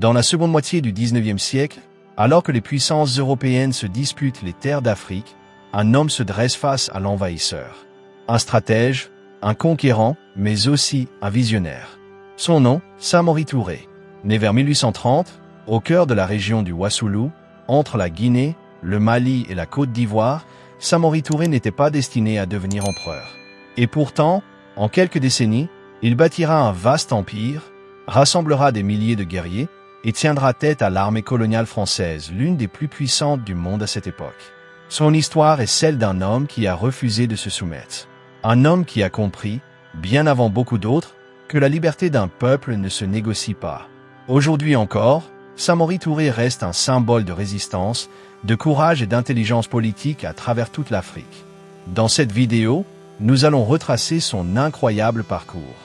Dans la seconde moitié du XIXe siècle, alors que les puissances européennes se disputent les terres d'Afrique, un homme se dresse face à l'envahisseur. Un stratège, un conquérant, mais aussi un visionnaire. Son nom, Samori Touré. Né vers 1830, au cœur de la région du Wassoulou, entre la Guinée, le Mali et la Côte d'Ivoire, Samori Touré n'était pas destiné à devenir empereur. Et pourtant, en quelques décennies, il bâtira un vaste empire, rassemblera des milliers de guerriers et tiendra tête à l'armée coloniale française, l'une des plus puissantes du monde à cette époque. Son histoire est celle d'un homme qui a refusé de se soumettre. Un homme qui a compris, bien avant beaucoup d'autres, que la liberté d'un peuple ne se négocie pas. Aujourd'hui encore, Samori Touré reste un symbole de résistance, de courage et d'intelligence politique à travers toute l'Afrique. Dans cette vidéo, nous allons retracer son incroyable parcours.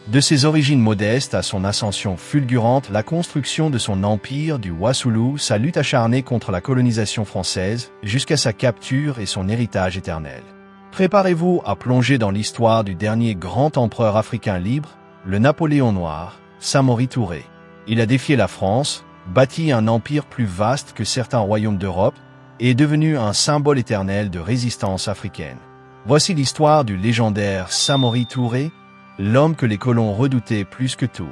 De ses origines modestes à son ascension fulgurante, la construction de son empire du Wassoulou, sa lutte acharnée contre la colonisation française, jusqu'à sa capture et son héritage éternel. Préparez-vous à plonger dans l'histoire du dernier grand empereur africain libre, le Napoléon Noir, Samori Touré. Il a défié la France, bâti un empire plus vaste que certains royaumes d'Europe, et est devenu un symbole éternel de résistance africaine. Voici l'histoire du légendaire Samori Touré, l'homme que les colons redoutaient plus que tout.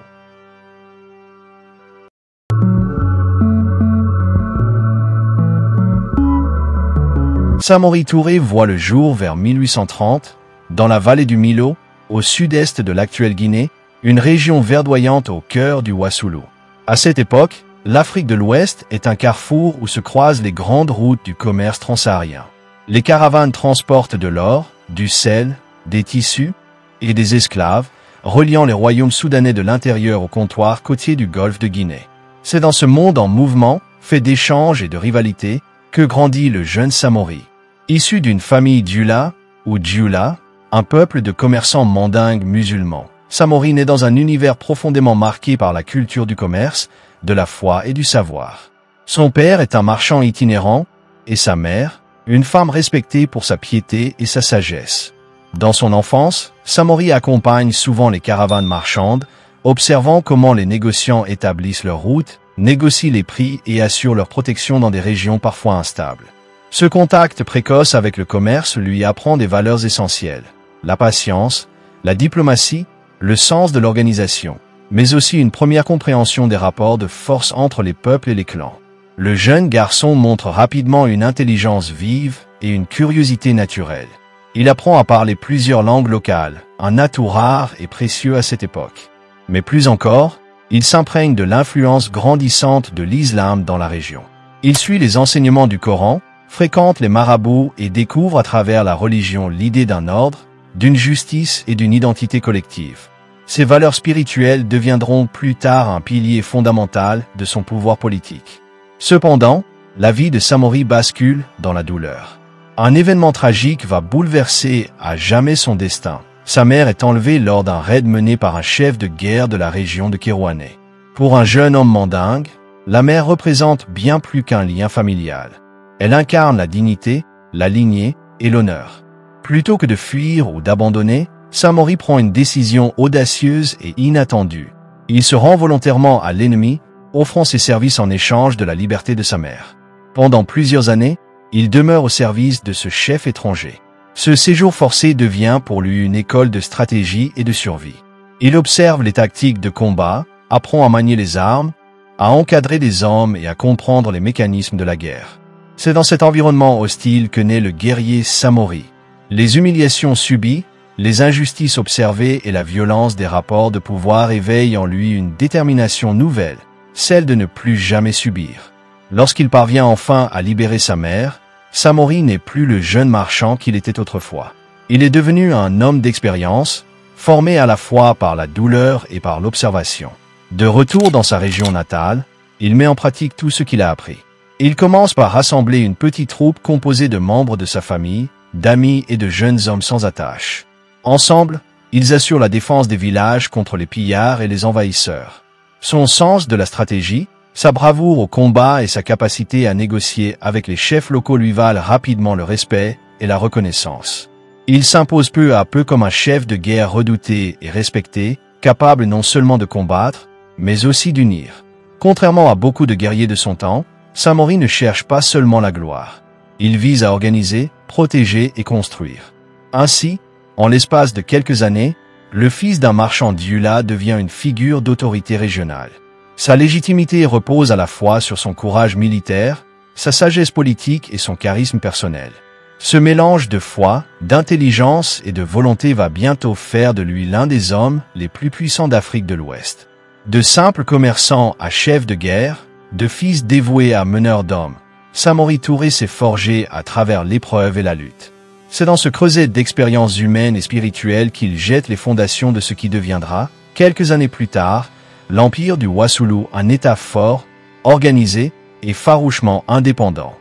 Samori Touré voit le jour vers 1830, dans la vallée du Milo, au sud-est de l'actuelle Guinée, une région verdoyante au cœur du Wassoulou. À cette époque, l'Afrique de l'Ouest est un carrefour où se croisent les grandes routes du commerce transsaharien. Les caravanes transportent de l'or, du sel, des tissus et des esclaves, reliant les royaumes soudanais de l'intérieur au comptoir côtier du golfe de Guinée. C'est dans ce monde en mouvement, fait d'échanges et de rivalités, que grandit le jeune Samori. Issu d'une famille Dioula, ou Dioula, un peuple de commerçants mandingues musulmans, Samori naît dans un univers profondément marqué par la culture du commerce, de la foi et du savoir. Son père est un marchand itinérant, et sa mère, une femme respectée pour sa piété et sa sagesse. Dans son enfance, Samori accompagne souvent les caravanes marchandes, observant comment les négociants établissent leurs routes, négocient les prix et assurent leur protection dans des régions parfois instables. Ce contact précoce avec le commerce lui apprend des valeurs essentielles, la patience, la diplomatie, le sens de l'organisation, mais aussi une première compréhension des rapports de force entre les peuples et les clans. Le jeune garçon montre rapidement une intelligence vive et une curiosité naturelle. Il apprend à parler plusieurs langues locales, un atout rare et précieux à cette époque. Mais plus encore, il s'imprègne de l'influence grandissante de l'islam dans la région. Il suit les enseignements du Coran, fréquente les marabouts et découvre à travers la religion l'idée d'un ordre, d'une justice et d'une identité collective. Ces valeurs spirituelles deviendront plus tard un pilier fondamental de son pouvoir politique. Cependant, la vie de Samori bascule dans la douleur. Un événement tragique va bouleverser à jamais son destin. Sa mère est enlevée lors d'un raid mené par un chef de guerre de la région de Kérouané. Pour un jeune homme mandingue, la mère représente bien plus qu'un lien familial. Elle incarne la dignité, la lignée et l'honneur. Plutôt que de fuir ou d'abandonner, Samori prend une décision audacieuse et inattendue. Il se rend volontairement à l'ennemi, offrant ses services en échange de la liberté de sa mère. Pendant plusieurs années, il demeure au service de ce chef étranger. Ce séjour forcé devient pour lui une école de stratégie et de survie. Il observe les tactiques de combat, apprend à manier les armes, à encadrer des hommes et à comprendre les mécanismes de la guerre. C'est dans cet environnement hostile que naît le guerrier Samori. Les humiliations subies, les injustices observées et la violence des rapports de pouvoir éveillent en lui une détermination nouvelle, celle de ne plus jamais subir. Lorsqu'il parvient enfin à libérer sa mère, Samori n'est plus le jeune marchand qu'il était autrefois. Il est devenu un homme d'expérience, formé à la fois par la douleur et par l'observation. De retour dans sa région natale, il met en pratique tout ce qu'il a appris. Il commence par rassembler une petite troupe composée de membres de sa famille, d'amis et de jeunes hommes sans attache. Ensemble, ils assurent la défense des villages contre les pillards et les envahisseurs. Son sens de la stratégie, sa bravoure au combat et sa capacité à négocier avec les chefs locaux lui valent rapidement le respect et la reconnaissance. Il s'impose peu à peu comme un chef de guerre redouté et respecté, capable non seulement de combattre, mais aussi d'unir. Contrairement à beaucoup de guerriers de son temps, Samori ne cherche pas seulement la gloire. Il vise à organiser, protéger et construire. Ainsi, en l'espace de quelques années, le fils d'un marchand d'Iula devient une figure d'autorité régionale. Sa légitimité repose à la fois sur son courage militaire, sa sagesse politique et son charisme personnel. Ce mélange de foi, d'intelligence et de volonté va bientôt faire de lui l'un des hommes les plus puissants d'Afrique de l'Ouest. De simple commerçant à chef de guerre, de fils dévoué à meneur d'hommes, Samori Touré s'est forgé à travers l'épreuve et la lutte. C'est dans ce creuset d'expériences humaines et spirituelles qu'il jette les fondations de ce qui deviendra, quelques années plus tard, l'empire du Wassoulou, un État fort, organisé et farouchement indépendant.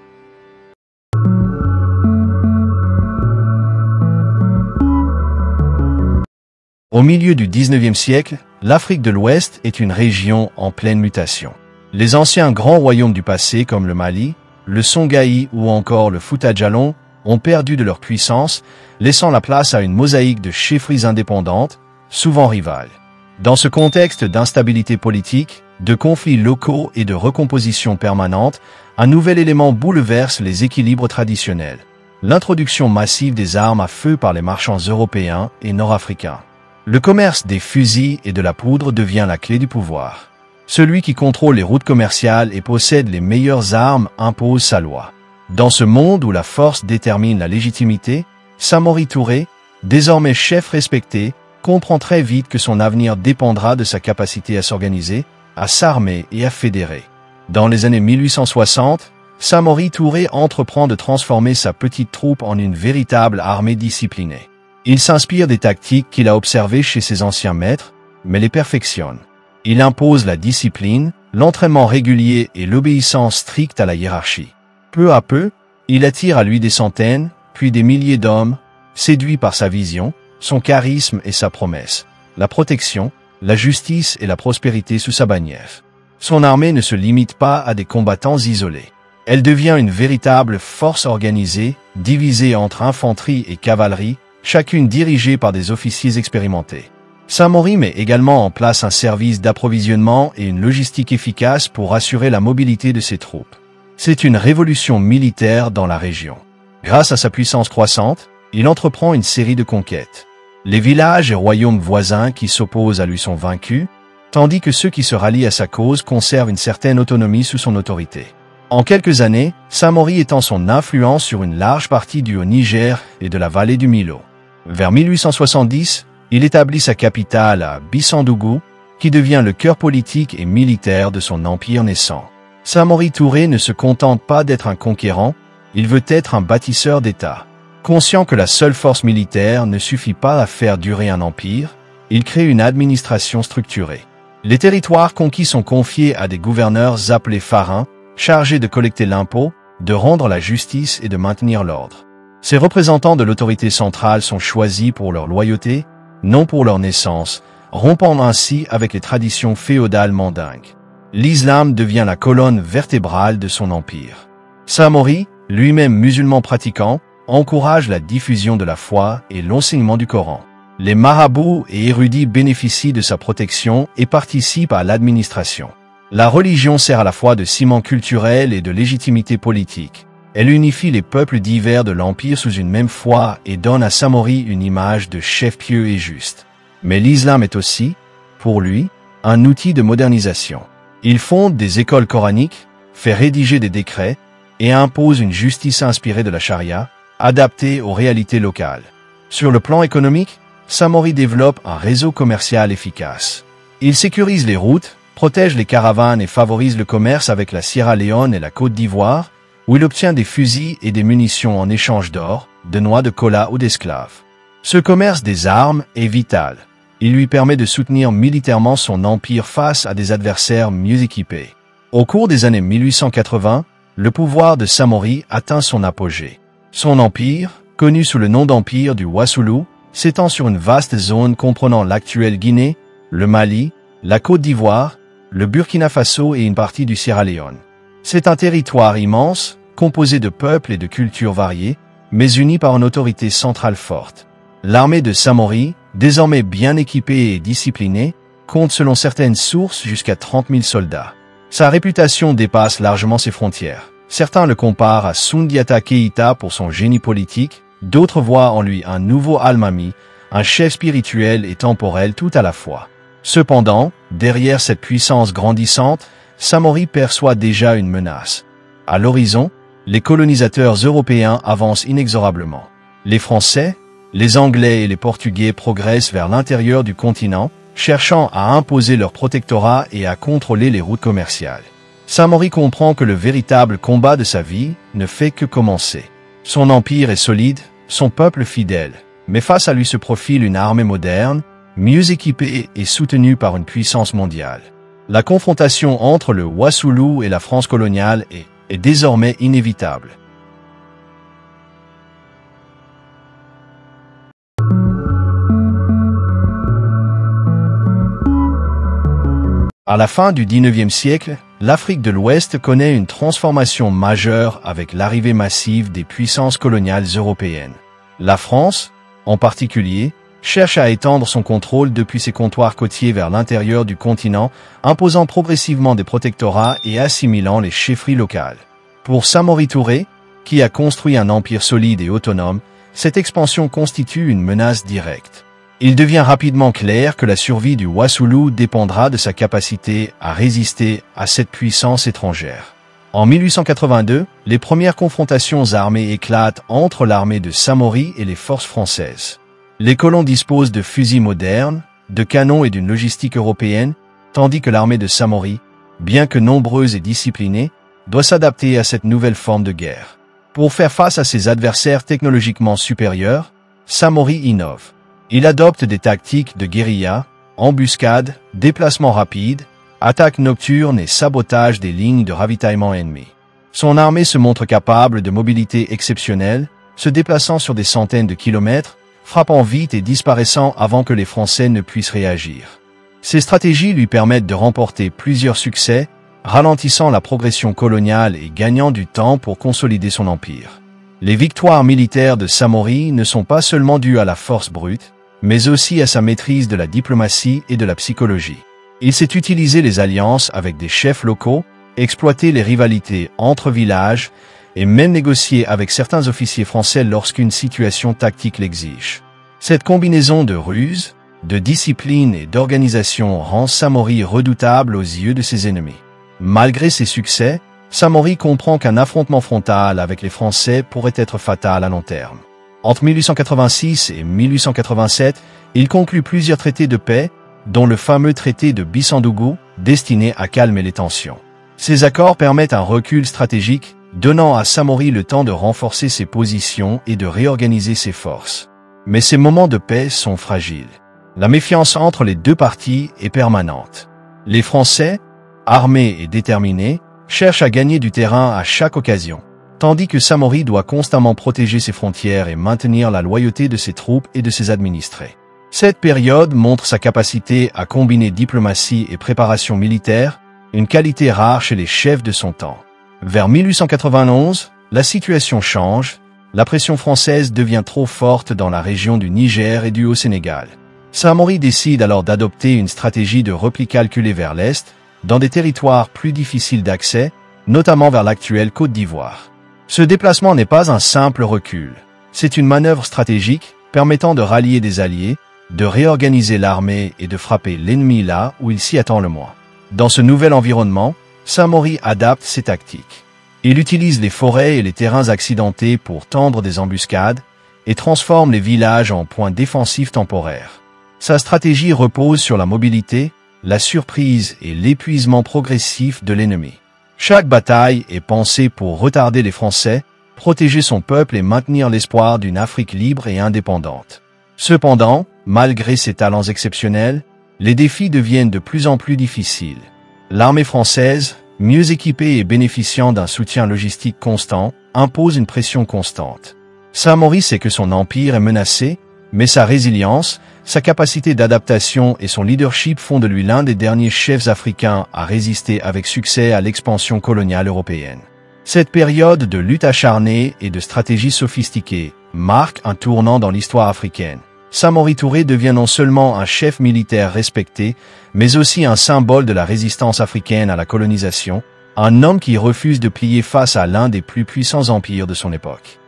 Au milieu du XIXe siècle, l'Afrique de l'Ouest est une région en pleine mutation. Les anciens grands royaumes du passé comme le Mali, le Songhai ou encore le Fouta Djallon ont perdu de leur puissance, laissant la place à une mosaïque de chefferies indépendantes, souvent rivales. Dans ce contexte d'instabilité politique, de conflits locaux et de recomposition permanente, un nouvel élément bouleverse les équilibres traditionnels. L'introduction massive des armes à feu par les marchands européens et nord-africains. Le commerce des fusils et de la poudre devient la clé du pouvoir. Celui qui contrôle les routes commerciales et possède les meilleures armes impose sa loi. Dans ce monde où la force détermine la légitimité, Samori Touré, désormais chef respecté, comprend très vite que son avenir dépendra de sa capacité à s'organiser, à s'armer et à fédérer. Dans les années 1860, Samori Touré entreprend de transformer sa petite troupe en une véritable armée disciplinée. Il s'inspire des tactiques qu'il a observées chez ses anciens maîtres, mais les perfectionne. Il impose la discipline, l'entraînement régulier et l'obéissance stricte à la hiérarchie. Peu à peu, il attire à lui des centaines, puis des milliers d'hommes, séduits par sa vision, son charisme et sa promesse, la protection, la justice et la prospérité sous sa bannière. Son armée ne se limite pas à des combattants isolés. Elle devient une véritable force organisée, divisée entre infanterie et cavalerie, chacune dirigée par des officiers expérimentés. Samori met également en place un service d'approvisionnement et une logistique efficace pour assurer la mobilité de ses troupes. C'est une révolution militaire dans la région. Grâce à sa puissance croissante, il entreprend une série de conquêtes. Les villages et royaumes voisins qui s'opposent à lui sont vaincus, tandis que ceux qui se rallient à sa cause conservent une certaine autonomie sous son autorité. En quelques années, Samori étend son influence sur une large partie du Haut-Niger et de la vallée du Milo. Vers 1870, il établit sa capitale à Bissandougou, qui devient le cœur politique et militaire de son empire naissant. Samori Touré ne se contente pas d'être un conquérant, il veut être un bâtisseur d'État. Conscient que la seule force militaire ne suffit pas à faire durer un empire, il crée une administration structurée. Les territoires conquis sont confiés à des gouverneurs appelés pharaons, chargés de collecter l'impôt, de rendre la justice et de maintenir l'ordre. Ces représentants de l'autorité centrale sont choisis pour leur loyauté, non pour leur naissance, rompant ainsi avec les traditions féodales mandingues. L'islam devient la colonne vertébrale de son empire. Samori, lui-même musulman pratiquant, encourage la diffusion de la foi et l'enseignement du Coran. Les marabouts et érudits bénéficient de sa protection et participent à l'administration. La religion sert à la fois de ciment culturel et de légitimité politique. Elle unifie les peuples divers de l'Empire sous une même foi et donne à Samori une image de chef pieux et juste. Mais l'islam est aussi, pour lui, un outil de modernisation. Il fonde des écoles coraniques, fait rédiger des décrets et impose une justice inspirée de la charia, adaptée aux réalités locales. Sur le plan économique, Samori développe un réseau commercial efficace. Il sécurise les routes, protège les caravanes et favorise le commerce avec la Sierra Leone et la Côte d'Ivoire, où il obtient des fusils et des munitions en échange d'or, de noix de cola ou d'esclaves. Ce commerce des armes est vital. Il lui permet de soutenir militairement son empire face à des adversaires mieux équipés. Au cours des années 1880, le pouvoir de Samori atteint son apogée. Son empire, connu sous le nom d'empire du Wassoulou, s'étend sur une vaste zone comprenant l'actuelle Guinée, le Mali, la Côte d'Ivoire, le Burkina Faso et une partie du Sierra Leone. C'est un territoire immense, composé de peuples et de cultures variées, mais uni par une autorité centrale forte. L'armée de Samori, désormais bien équipée et disciplinée, compte selon certaines sources jusqu'à 30 000 soldats. Sa réputation dépasse largement ses frontières. Certains le comparent à Sundiata Keïta pour son génie politique, d'autres voient en lui un nouveau Al-Mami, un chef spirituel et temporel tout à la fois. Cependant, derrière cette puissance grandissante, Samori perçoit déjà une menace. À l'horizon, les colonisateurs européens avancent inexorablement. Les Français, les Anglais et les Portugais progressent vers l'intérieur du continent, cherchant à imposer leur protectorat et à contrôler les routes commerciales. Samori comprend que le véritable combat de sa vie ne fait que commencer. Son empire est solide, son peuple fidèle, mais face à lui se profile une armée moderne, mieux équipée et soutenue par une puissance mondiale. La confrontation entre le Wassoulou et la France coloniale est désormais inévitable. À la fin du XIXe siècle, l'Afrique de l'Ouest connaît une transformation majeure avec l'arrivée massive des puissances coloniales européennes. La France, en particulier, cherche à étendre son contrôle depuis ses comptoirs côtiers vers l'intérieur du continent, imposant progressivement des protectorats et assimilant les chefferies locales. Pour Samori Touré, qui a construit un empire solide et autonome, cette expansion constitue une menace directe. Il devient rapidement clair que la survie du Wassoulou dépendra de sa capacité à résister à cette puissance étrangère. En 1882, les premières confrontations armées éclatent entre l'armée de Samori et les forces françaises. Les colons disposent de fusils modernes, de canons et d'une logistique européenne, tandis que l'armée de Samori, bien que nombreuse et disciplinée, doit s'adapter à cette nouvelle forme de guerre. Pour faire face à ses adversaires technologiquement supérieurs, Samori innove. Il adopte des tactiques de guérilla, embuscades, déplacements rapides, attaques nocturnes et sabotage des lignes de ravitaillement ennemies. Son armée se montre capable de mobilité exceptionnelle, se déplaçant sur des centaines de kilomètres, frappant vite et disparaissant avant que les Français ne puissent réagir. Ces stratégies lui permettent de remporter plusieurs succès, ralentissant la progression coloniale et gagnant du temps pour consolider son empire. Les victoires militaires de Samori ne sont pas seulement dues à la force brute, mais aussi à sa maîtrise de la diplomatie et de la psychologie. Il sait utiliser les alliances avec des chefs locaux, exploiter les rivalités entre villages et même négocier avec certains officiers français lorsqu'une situation tactique l'exige. Cette combinaison de ruse, de discipline et d'organisation rend Samori redoutable aux yeux de ses ennemis. Malgré ses succès, Samori comprend qu'un affrontement frontal avec les Français pourrait être fatal à long terme. Entre 1886 et 1887, il conclut plusieurs traités de paix, dont le fameux traité de Bissandougou, destiné à calmer les tensions. Ces accords permettent un recul stratégique, donnant à Samori le temps de renforcer ses positions et de réorganiser ses forces. Mais ces moments de paix sont fragiles. La méfiance entre les deux parties est permanente. Les Français, armés et déterminés, cherchent à gagner du terrain à chaque occasion, tandis que Samori doit constamment protéger ses frontières et maintenir la loyauté de ses troupes et de ses administrés. Cette période montre sa capacité à combiner diplomatie et préparation militaire, une qualité rare chez les chefs de son temps. Vers 1891, la situation change, la pression française devient trop forte dans la région du Niger et du Haut-Sénégal. Samori décide alors d'adopter une stratégie de repli calculé vers l'Est, dans des territoires plus difficiles d'accès, notamment vers l'actuelle Côte d'Ivoire. Ce déplacement n'est pas un simple recul. C'est une manœuvre stratégique permettant de rallier des alliés, de réorganiser l'armée et de frapper l'ennemi là où il s'y attend le moins. Dans ce nouvel environnement, Samori adapte ses tactiques. Il utilise les forêts et les terrains accidentés pour tendre des embuscades et transforme les villages en points défensifs temporaires. Sa stratégie repose sur la mobilité, la surprise et l'épuisement progressif de l'ennemi. Chaque bataille est pensée pour retarder les Français, protéger son peuple et maintenir l'espoir d'une Afrique libre et indépendante. Cependant, malgré ses talents exceptionnels, les défis deviennent de plus en plus difficiles. L'armée française, mieux équipée et bénéficiant d'un soutien logistique constant, impose une pression constante. Samori sait que son empire est menacé, mais sa résilience, sa capacité d'adaptation et son leadership font de lui l'un des derniers chefs africains à résister avec succès à l'expansion coloniale européenne. Cette période de lutte acharnée et de stratégie sophistiquée marque un tournant dans l'histoire africaine. Samori Touré devient non seulement un chef militaire respecté, mais aussi un symbole de la résistance africaine à la colonisation, un homme qui refuse de plier face à l'un des plus puissants empires de son époque.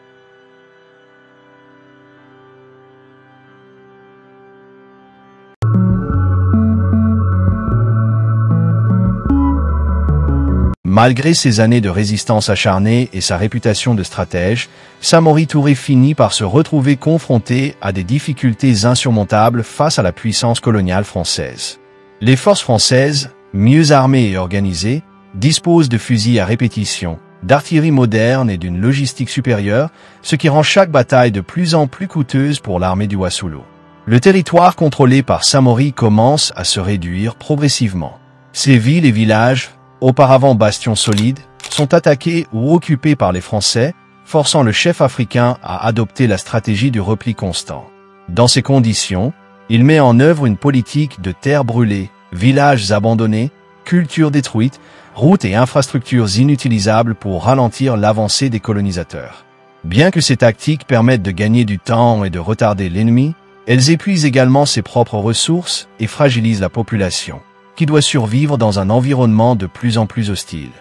Malgré ses années de résistance acharnée et sa réputation de stratège, Samori Touré finit par se retrouver confronté à des difficultés insurmontables face à la puissance coloniale française. Les forces françaises, mieux armées et organisées, disposent de fusils à répétition, d'artillerie moderne et d'une logistique supérieure, ce qui rend chaque bataille de plus en plus coûteuse pour l'armée du Wassoulou. Le territoire contrôlé par Samori commence à se réduire progressivement. Ces villes et villages, auparavant bastions solides, sont attaqués ou occupés par les Français, forçant le chef africain à adopter la stratégie du repli constant. Dans ces conditions, il met en œuvre une politique de terres brûlées, villages abandonnés, cultures détruites, routes et infrastructures inutilisables pour ralentir l'avancée des colonisateurs. Bien que ces tactiques permettent de gagner du temps et de retarder l'ennemi, elles épuisent également ses propres ressources et fragilisent la population, qui doit survivre dans un environnement de plus en plus hostile.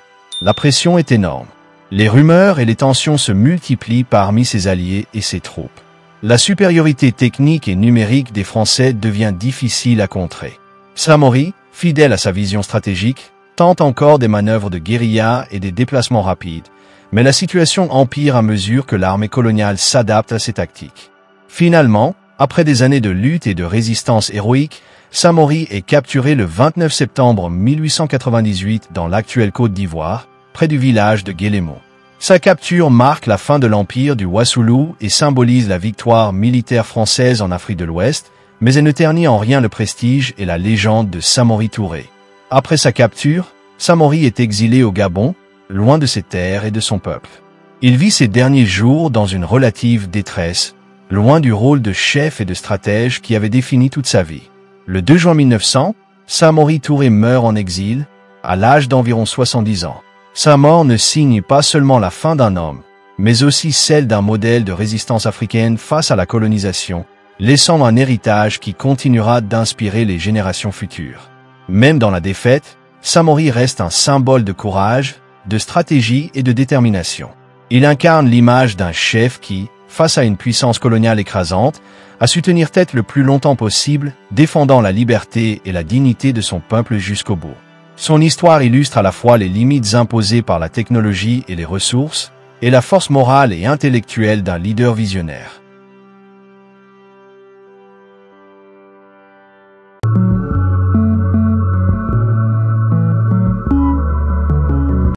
La pression est énorme. Les rumeurs et les tensions se multiplient parmi ses alliés et ses troupes. La supériorité technique et numérique des Français devient difficile à contrer. Samori, fidèle à sa vision stratégique, tente encore des manœuvres de guérilla et des déplacements rapides, mais la situation empire à mesure que l'armée coloniale s'adapte à ses tactiques. Finalement, après des années de lutte et de résistance héroïque, Samori est capturé le 29 septembre 1898 dans l'actuelle Côte d'Ivoire, près du village de Guélémo. Sa capture marque la fin de l'empire du Wassoulou et symbolise la victoire militaire française en Afrique de l'Ouest, mais elle ne ternit en rien le prestige et la légende de Samori Touré. Après sa capture, Samori est exilé au Gabon, loin de ses terres et de son peuple. Il vit ses derniers jours dans une relative détresse, loin du rôle de chef et de stratège qui avait défini toute sa vie. Le 2 juin 1900, Samori Touré meurt en exil, à l'âge d'environ 70 ans. Sa mort ne signe pas seulement la fin d'un homme, mais aussi celle d'un modèle de résistance africaine face à la colonisation, laissant un héritage qui continuera d'inspirer les générations futures. Même dans la défaite, Samori reste un symbole de courage, de stratégie et de détermination. Il incarne l'image d'un chef qui, face à une puissance coloniale écrasante, a su tenir tête le plus longtemps possible, défendant la liberté et la dignité de son peuple jusqu'au bout. Son histoire illustre à la fois les limites imposées par la technologie et les ressources, et la force morale et intellectuelle d'un leader visionnaire.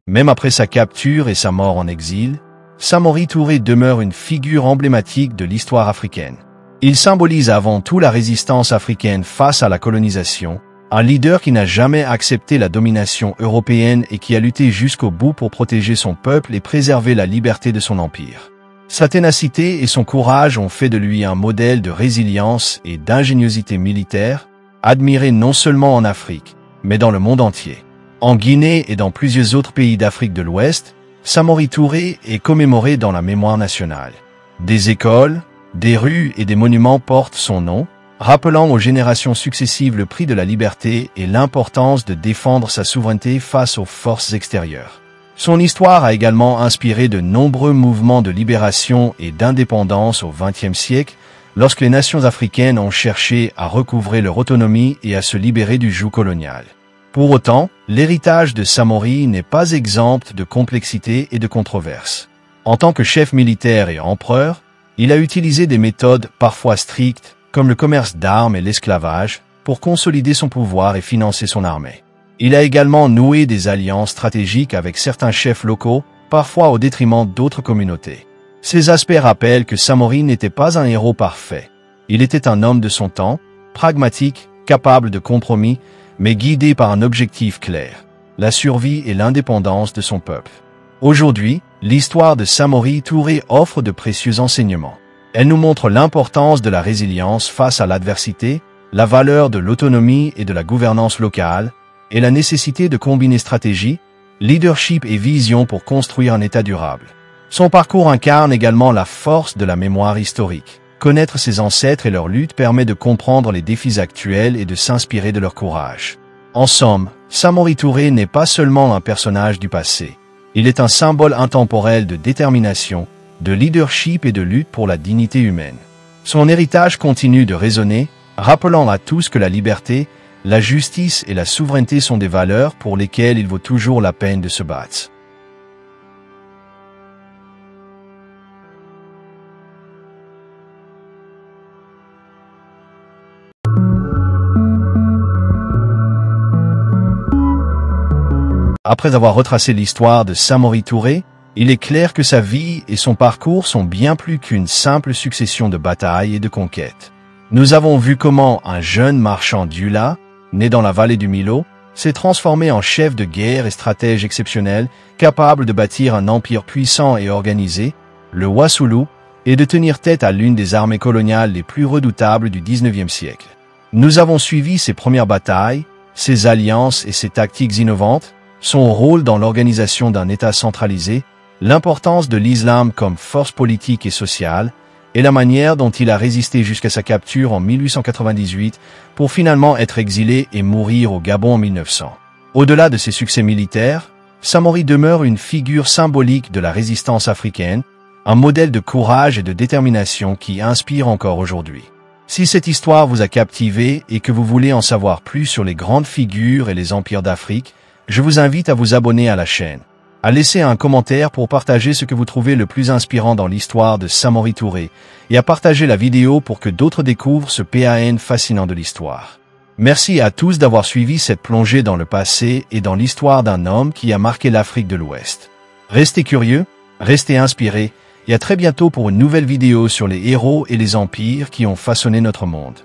Même après sa capture et sa mort en exil, Samori Touré demeure une figure emblématique de l'histoire africaine. Il symbolise avant tout la résistance africaine face à la colonisation, un leader qui n'a jamais accepté la domination européenne et qui a lutté jusqu'au bout pour protéger son peuple et préserver la liberté de son empire. Sa ténacité et son courage ont fait de lui un modèle de résilience et d'ingéniosité militaire, admiré non seulement en Afrique, mais dans le monde entier. En Guinée et dans plusieurs autres pays d'Afrique de l'Ouest, Samori Touré est commémoré dans la mémoire nationale. Des écoles, des rues et des monuments portent son nom, rappelant aux générations successives le prix de la liberté et l'importance de défendre sa souveraineté face aux forces extérieures. Son histoire a également inspiré de nombreux mouvements de libération et d'indépendance au XXe siècle, lorsque les nations africaines ont cherché à recouvrer leur autonomie et à se libérer du joug colonial. Pour autant, l'héritage de Samori n'est pas exempt de complexité et de controverses. En tant que chef militaire et empereur, il a utilisé des méthodes parfois strictes, comme le commerce d'armes et l'esclavage, pour consolider son pouvoir et financer son armée. Il a également noué des alliances stratégiques avec certains chefs locaux, parfois au détriment d'autres communautés. Ces aspects rappellent que Samori n'était pas un héros parfait. Il était un homme de son temps, pragmatique, capable de compromis, mais guidé par un objectif clair, la survie et l'indépendance de son peuple. Aujourd'hui, l'histoire de Samori Touré offre de précieux enseignements. Elle nous montre l'importance de la résilience face à l'adversité, la valeur de l'autonomie et de la gouvernance locale, et la nécessité de combiner stratégie, leadership et vision pour construire un État durable. Son parcours incarne également la force de la mémoire historique. Connaître ses ancêtres et leur lutte permet de comprendre les défis actuels et de s'inspirer de leur courage. En somme, Samori Touré n'est pas seulement un personnage du passé. Il est un symbole intemporel de détermination, de leadership et de lutte pour la dignité humaine. Son héritage continue de résonner, rappelant à tous que la liberté, la justice et la souveraineté sont des valeurs pour lesquelles il vaut toujours la peine de se battre. Après avoir retracé l'histoire de Samori Touré, il est clair que sa vie et son parcours sont bien plus qu'une simple succession de batailles et de conquêtes. Nous avons vu comment un jeune marchand d'Ula, né dans la vallée du Milo, s'est transformé en chef de guerre et stratège exceptionnel, capable de bâtir un empire puissant et organisé, le Wassoulou, et de tenir tête à l'une des armées coloniales les plus redoutables du XIXe siècle. Nous avons suivi ses premières batailles, ses alliances et ses tactiques innovantes, son rôle dans l'organisation d'un État centralisé, l'importance de l'islam comme force politique et sociale, et la manière dont il a résisté jusqu'à sa capture en 1898 pour finalement être exilé et mourir au Gabon en 1900. Au-delà de ses succès militaires, Samori demeure une figure symbolique de la résistance africaine, un modèle de courage et de détermination qui inspire encore aujourd'hui. Si cette histoire vous a captivé et que vous voulez en savoir plus sur les grandes figures et les empires d'Afrique, je vous invite à vous abonner à la chaîne, à laisser un commentaire pour partager ce que vous trouvez le plus inspirant dans l'histoire de Samori Touré et à partager la vidéo pour que d'autres découvrent ce PAN fascinant de l'histoire. Merci à tous d'avoir suivi cette plongée dans le passé et dans l'histoire d'un homme qui a marqué l'Afrique de l'Ouest. Restez curieux, restez inspirés et à très bientôt pour une nouvelle vidéo sur les héros et les empires qui ont façonné notre monde.